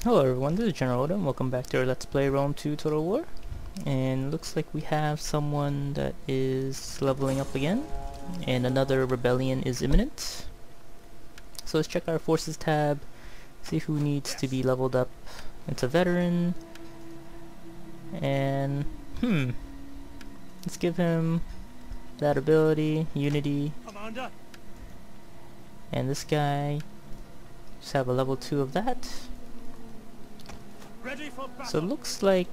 Hello everyone, this is General Oda and welcome back to our Let's Play Rome 2 Total War. And looks like we have someone that is leveling up again, and another rebellion is imminent. So let's check our forces tab, see who needs to be leveled up. It's a veteran, and let's give him that ability, Unity. Commander. And this guy, just have a level 2 of that. Ready for battle. So it looks like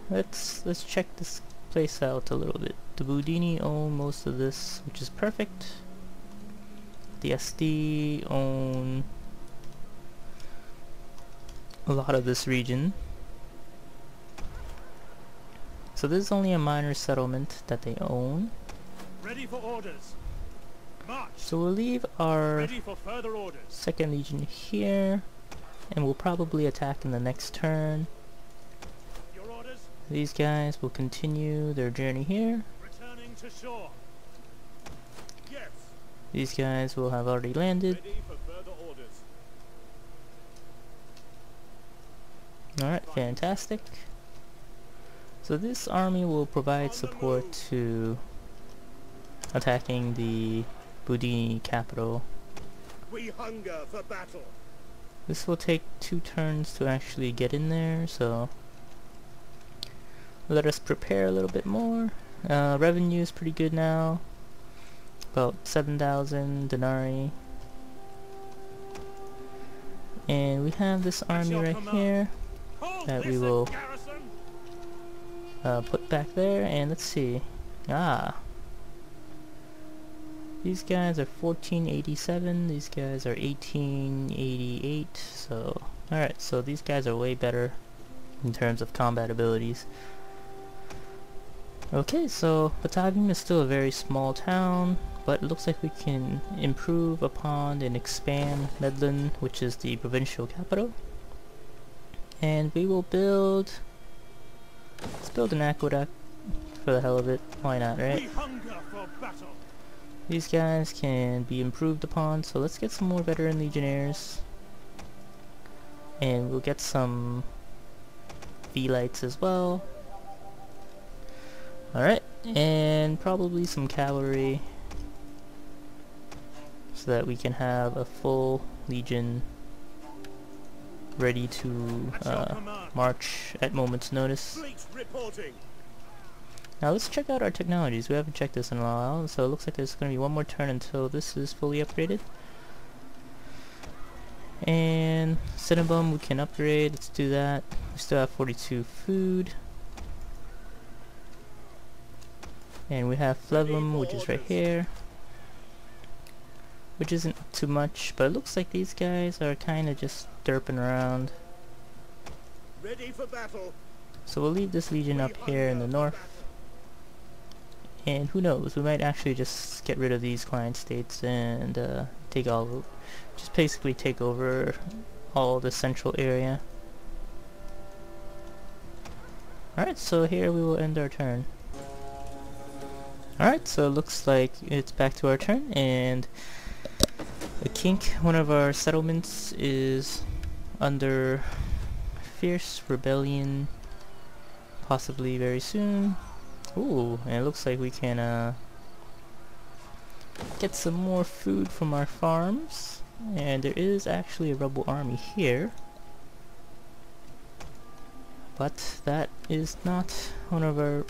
let's check this place out a little bit. The Budini own most of this, which is perfect. The SD own a lot of this region. So this is only a minor settlement that they own. Ready for orders. March. So we'll leave our Ready for further orders. second legion here, and we'll probably attack in the next turn. Your orders. These guys will continue their journey here. Returning to shore. Yes. These guys will have already landed. Ready for further orders. Alright, fantastic. So this army will provide support to attacking the Budini capital. We hunger for battle. This will take 2 turns to actually get in there, so let us prepare a little bit more. Revenue is pretty good now, about 7,000 denarii. And we have this army right here that we will put back there, and let's see. These guys are 1487, these guys are 1888, so alright, so these guys are way better in terms of combat abilities. Okay, so Batavium is still a very small town, but it looks like we can improve upon and expand Medlin, which is the provincial capital. And we will let's build an aqueduct for the hell of it, why not, right? We hunger for battle. These guys can be improved upon, so let's get some more veteran legionnaires. And we'll get some V-lights as well. Alright, and probably some cavalry, so that we can have a full legion ready to march at moment's notice. Fleet reporting. Now let's check out our technologies. We haven't checked this in a while, so it looks like there's going to be one more turn until this is fully upgraded. And Cinnabum we can upgrade, let's do that. We still have 42 food. And we have Flevum, which is right here, which isn't too much, but it looks like these guys are kind of just derping around. Ready for battle. So we'll leave this legion up here in the north. And who knows, we might actually just get rid of these client states and just basically take over all the central area. Alright, so here we will end our turn. Alright, so it looks like it's back to our turn, and the Kink, one of our settlements, is under fierce rebellion, possibly very soon. Ooh, and it looks like we can get some more food from our farms, and there is actually a rebel army here, but that is not one of our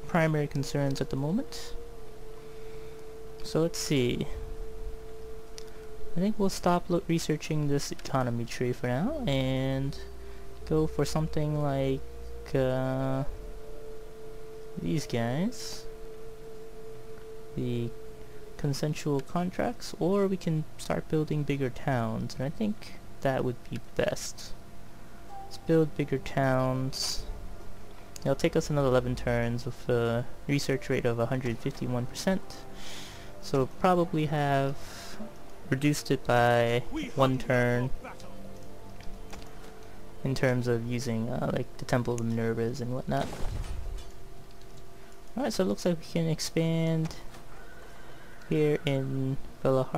primary concerns at the moment. So let's see. I think we'll stop researching this economy tree for now and go for something like these guys, the consensual contracts, or we can start building bigger towns, and I think that would be best. Let's build bigger towns. It'll take us another 11 turns with a research rate of 151%, so probably have reduced it by 1 turn in terms of using like the Temple of Minervas and whatnot. Alright, so it looks like we can expand here in Villa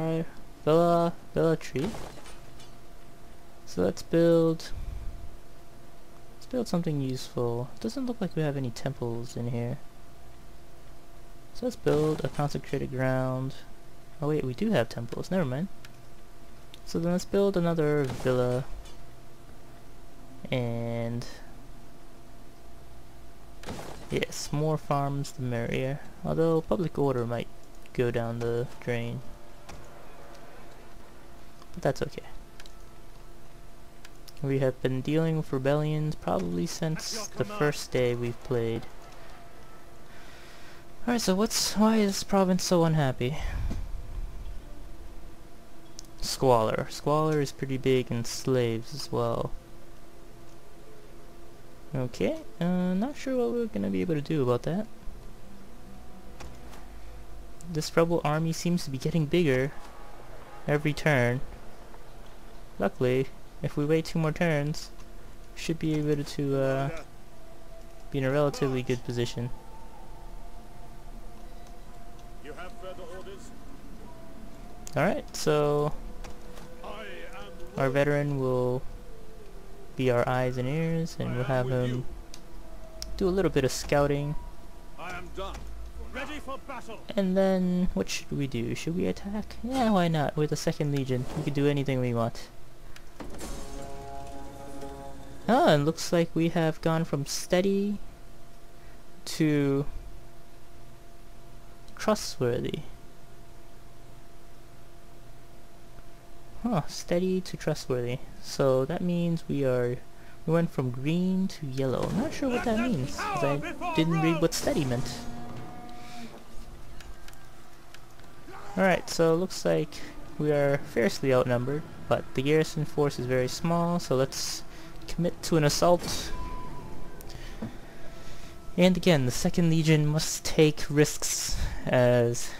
Tree. So let's build Let's build something useful. Doesn't look like we have any temples in here. So let's build a consecrated ground. Oh wait, we do have temples. Never mind. So then let's build another villa. And yes, more farms the merrier. Although public order might go down the drain. But that's okay. We have been dealing with rebellions probably since the first day we've played. Alright, so why is this province so unhappy? Squalor. Squalor is pretty big, and slaves as well. Okay, not sure what we're gonna be able to do about that. This rebel army seems to be getting bigger every turn. Luckily, if we wait 2 more turns, we should be able to be in a relatively good position. You have further orders? Alright, so our veteran will be our eyes and ears, and we'll have him do a little bit of scouting. I am done. Ready for battle. And then, what should we do? Should we attack? Yeah, why not? With the 2nd Legion, we can do anything we want. Ah, it looks like we have gone from steady to trustworthy. Huh, steady to trustworthy. So that means we went from green to yellow. I'm not sure what that means, because I didn't read what steady meant. Alright, so it looks like we are fiercely outnumbered, but the garrison force is very small, so let's commit to an assault. And again, the 2nd Legion must take risks, as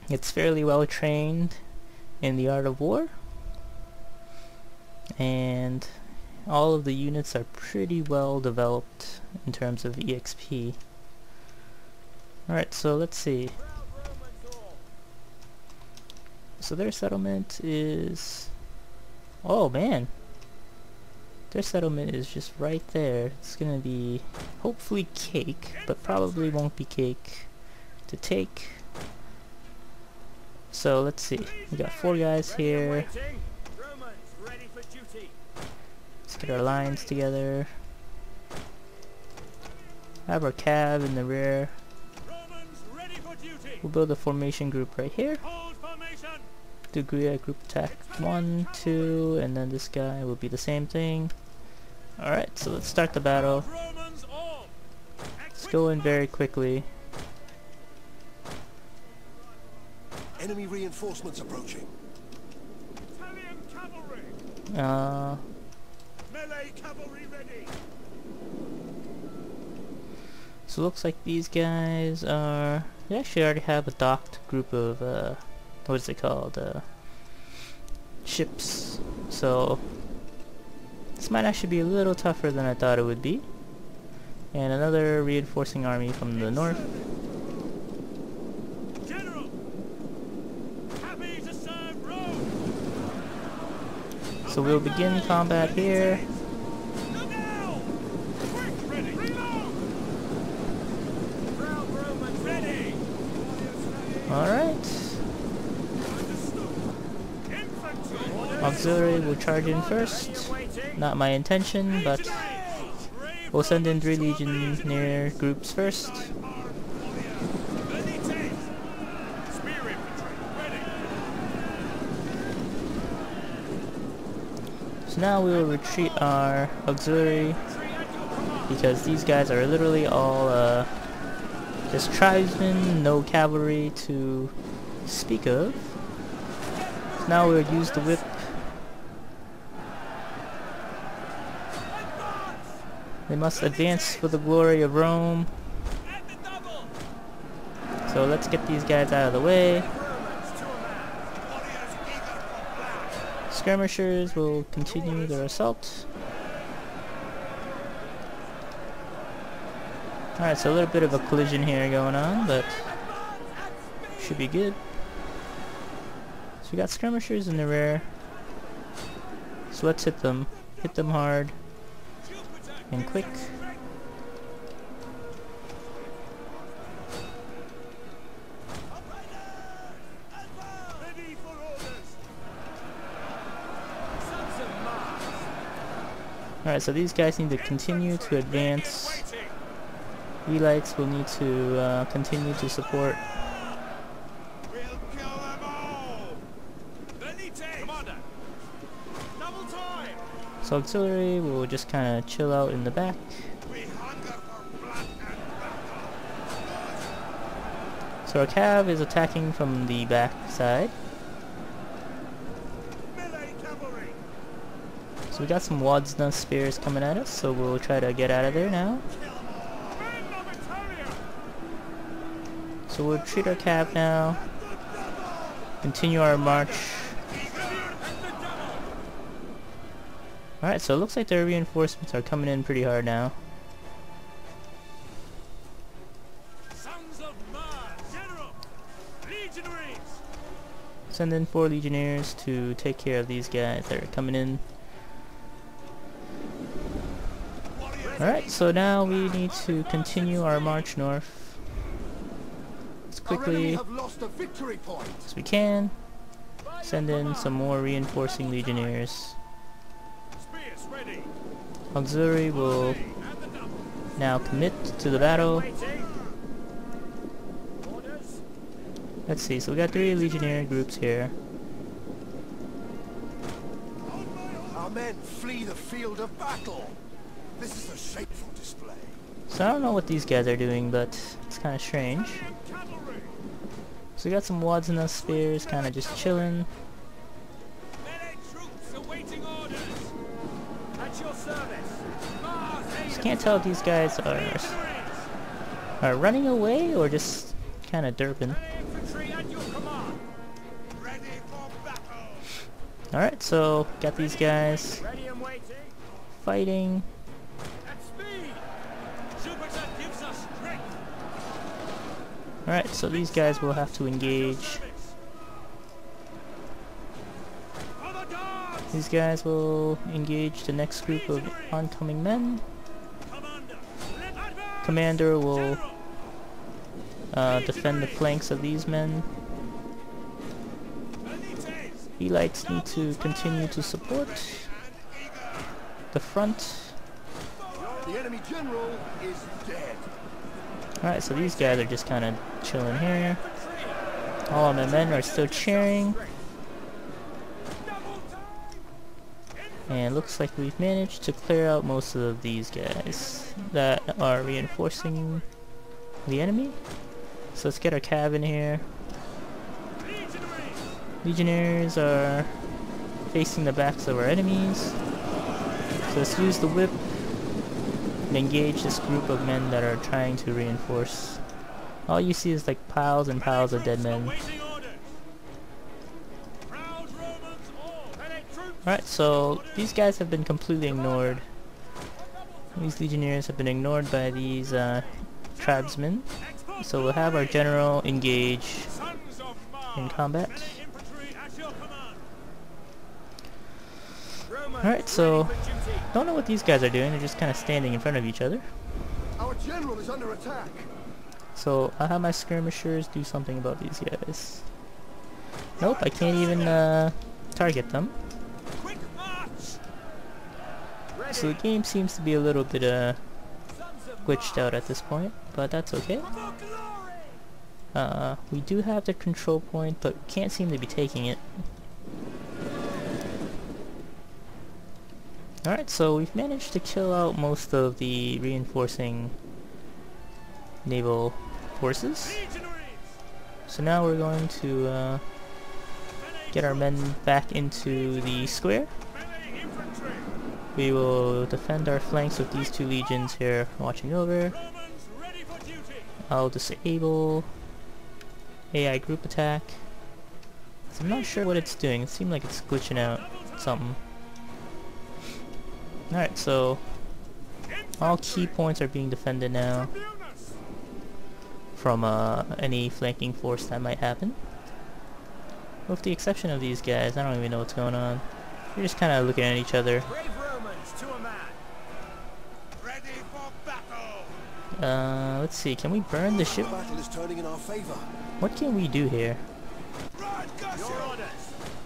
it's fairly well trained in the art of war, and all of the units are pretty well developed in terms of EXP. Alright, so let's see. So their settlement is... oh man! Their settlement is just right there. It's gonna be hopefully cake, but probably won't be cake to take. So let's see. We got 4 guys here. Let's get our lines together. Have our cab in the rear. We'll build a formation group right here. Do a group attack 1, 2, and then this guy will be the same thing. Alright, so let's start the battle. Let's go in very quickly. Enemy reinforcements approaching. Italian cavalry. Melee cavalry ready. So it looks like these guys are... they actually already have a docked group of, what is it called? Ships. So this might actually be a little tougher than I thought it would be. And another reinforcing army from the north. General, happy to serve Rome. So we'll begin combat here. Look out! Quick, ready. Reload. Proud Romans ready. Alright. Auxiliary will charge in first. Not my intention, but we'll send in 3 Legionnaire groups first. So now we will retreat our auxiliary, because these guys are literally all just tribesmen, no cavalry to speak of. So now we'll use the whip. They must advance for the glory of Rome. So let's get these guys out of the way. Skirmishers will continue their assault. Alright, so a little bit of a collision here going on, but should be good. So we got skirmishers in the rear. So let's hit them. Hit them hard. and quick. Ready for orders. Alright, so these guys need to continue to advance. Waiting. Elites will need to continue to support. We'll kill them all. Venite. Commander. Double time. So auxiliary will just kind of chill out in the back. We hunger for blood and battle. So our cav is attacking from the back side. Melee cavalry. So we got some Wadsna spears coming at us, so we'll try to get out of there now. Men of Italia. So we'll retreat our cav now. Continue our march. Alright, so it looks like their reinforcements are coming in pretty hard now. Sons of Mars. General. Legionaries. Send in 4 legionnaires to take care of these guys that are coming in. Alright, so now we need to continue our march north as Our enemy quickly have lost a victory point. as we can. Send in some more reinforcing legionnaires. Spears ready. Auxiliary will And the double. now commit to the battle. Waiting. Orders. Let's see, so we got 3 legionnaire groups here. Our men flee the field of battle. This is a shameful display. So I don't know what these guys are doing, but it's kind of strange. Italian cavalry. So we got some Wadsna spears kind of just chilling. Melee troops awaiting orders. At your service. Mars Just can't tell if these guys are running away or just kind of derping. Melee infantry at your command. Ready for battle. Alright, so got these guys Ready and waiting. fighting. At speed. Jupiter gives us strength. Alright, so these guys will have to engage. Service. For the guards. These guys will engage the next group of oncoming men. Commander. Let advance. Commander will General. defend the flanks of these men. Vanites. Elites need to continue to support the front. The enemy general is dead. Alright, so these guys are just kind of chilling here. All of my men are still cheering. And looks like we've managed to clear out most of these guys that are reinforcing the enemy. So let's get our cav in here. Legionnaires are facing the backs of our enemies. So let's use the whip and engage this group of men that are trying to reinforce. All you see is like piles and piles of dead men. Alright, so these guys have been completely ignored. These legionnaires have been ignored by these tribesmen. So we'll have our general engage in combat. Alright, so don't know what these guys are doing. They're just kind of standing in front of each other. Our general is under attack. So I'll have my skirmishers do something about these guys. Nope, I can't even target them. So the game seems to be a little bit glitched out at this point, but that's okay. We do have the control point, but we can't seem to be taking it. Alright, so we've managed to kill out most of the reinforcing naval forces. So now we're going to get our men back into the square. We will defend our flanks with these 2 legions here watching over. I'll disable AI group attack. So I'm not sure what it's doing. It seemed like it's glitching out something. Alright, so all key points are being defended now from any flanking force that might happen. With the exception of these guys, I don't even know what's going on. They're just kind of looking at each other. Brave Romans to a man. let's see, can we burn the ship? The battle is turning in our favor. What can we do here? Your orders.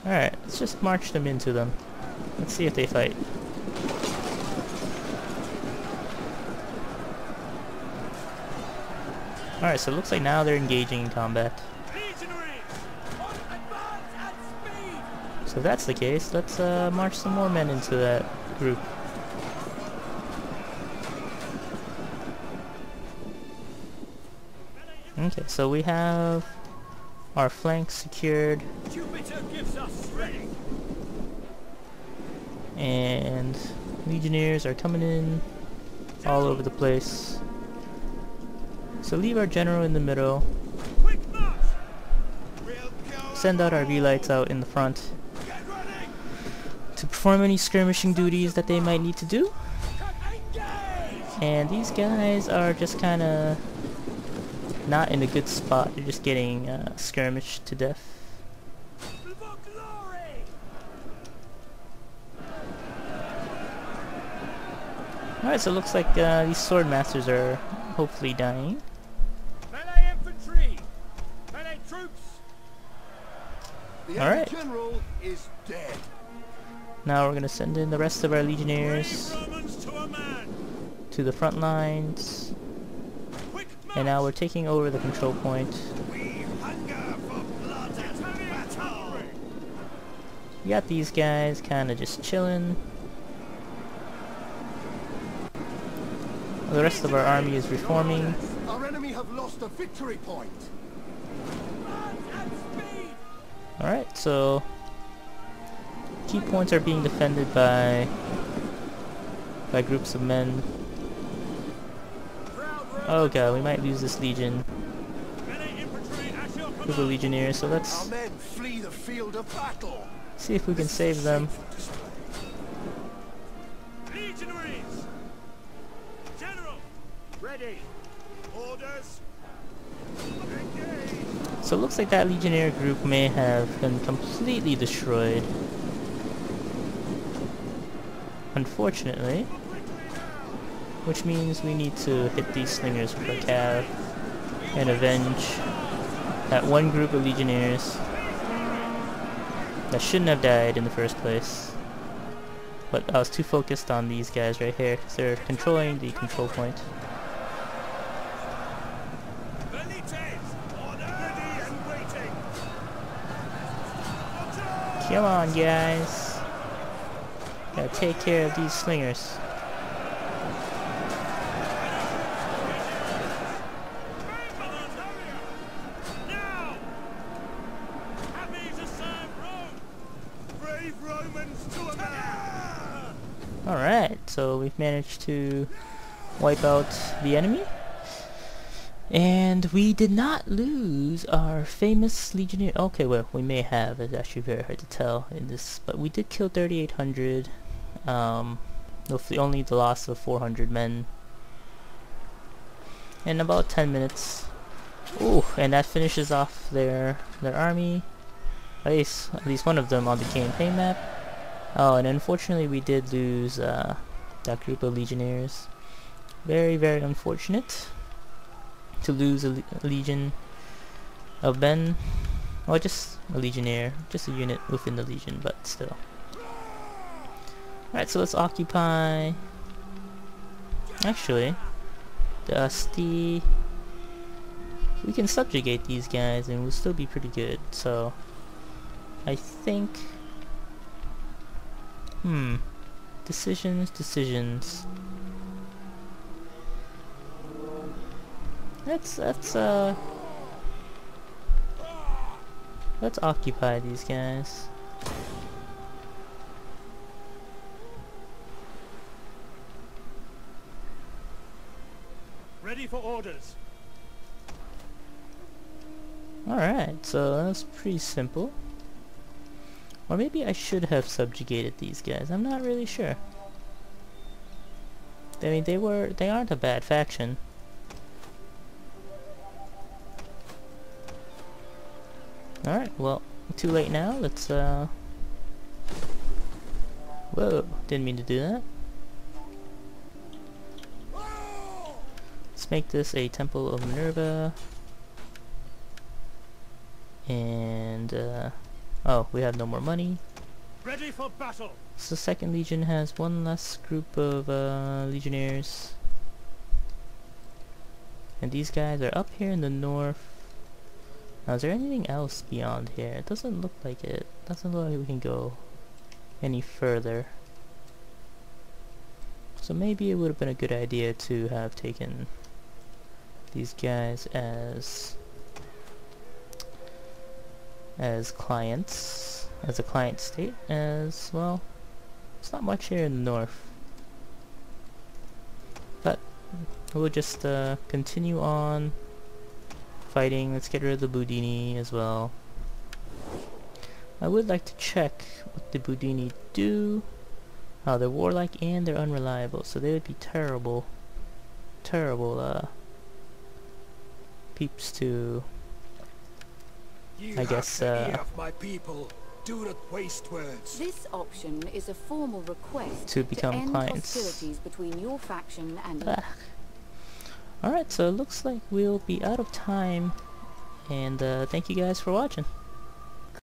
Alright, let's just march them into them. Let's see if they fight. Alright, so it looks like now they're engaging in combat. Legionaries, on advance at speed. So if that's the case, let's march some more men into that group. Okay, so we have our flanks secured, Jupiter gives us strength. and legionnaires are coming in all over the place. So leave our general in the middle, Quick march. We'll go. send out our relights out in the front Get ready. to perform any skirmishing duties that they might need to do. Engage. And these guys are just kinda not in a good spot, they're just getting skirmished to death. For glory. Alright, so it looks like these sword masters are hopefully dying. Melee infantry. Melee troops. The All enemy right. general is dead. Now we're gonna send in the rest of our legionnaires Brave Romans to a man. to the front lines. Quick march. And now we're taking over the control point. We hunger for blood and battle. We got these guys kinda just chilling. The rest of our army is reforming. Our enemy have lost a victory point. Advance at speed. Alright, so key points are being defended by groups of men. Proud Romans. Oh god, we might lose this legion. Melee infantry at your Group of command. legionnaires, so Our let's men flee the field of battle. see if we can This is save a them. shameful display. Legionaries. General. Ready. Orders. Engage. So it looks like that legionnaire group may have been completely destroyed. Unfortunately. Which means we need to hit these slingers with our cav and avenge that one group of legionnaires that shouldn't have died in the first place. But I was too focused on these guys right here because they're controlling the control point. Velites. Order. Ready and waiting. Come on, guys. Gotta take care of these slingers. Now. Happy to serve Rome. Brave Romans to a man. Alright, so we've managed to wipe out the enemy. And we did not lose our famous legionnaire. Okay, well, we may have. It's actually very hard to tell in this. But we did kill 3,800. With only the loss of 400 men. In about 10 minutes. Ooh, and that finishes off their army. At least one of them on the campaign map. Oh, and unfortunately we did lose that group of legionnaires. Very, very unfortunate to lose a legion of men. Well, just a legionnaire, just a unit within the legion, but still. Alright, so let's occupy. Actually, Dusty. We can subjugate these guys and we'll still be pretty good, so I think decisions. Let's occupy these guys. Ready for orders. Alright, so that's pretty simple. Or maybe I should have subjugated these guys. I'm not really sure. I mean, they aren't a bad faction. Alright, well, too late now. Let's whoa, didn't mean to do that. Let's Let's make this a Temple of Minerva. And, oh, we have no more money. Ready for battle. So Second Legion has one less group of legionnaires. And these guys are up here in the north. Now, is there anything else beyond here? It doesn't look like it. Doesn't look like we can go any further. So maybe it would have been a good idea to have taken these guys as clients, as a client state, as well. It's not much here in the north, but we'll just continue on fighting. Let's get rid of the Budini as well. I would like to check what the Budini do. They're warlike and they're unreliable, so they would be terrible peeps to, I guess, my people. Do not waste words. This option is a formal request to become end clients. hostilities between your faction and Alright, so it looks like we'll be out of time, and thank you guys for watching.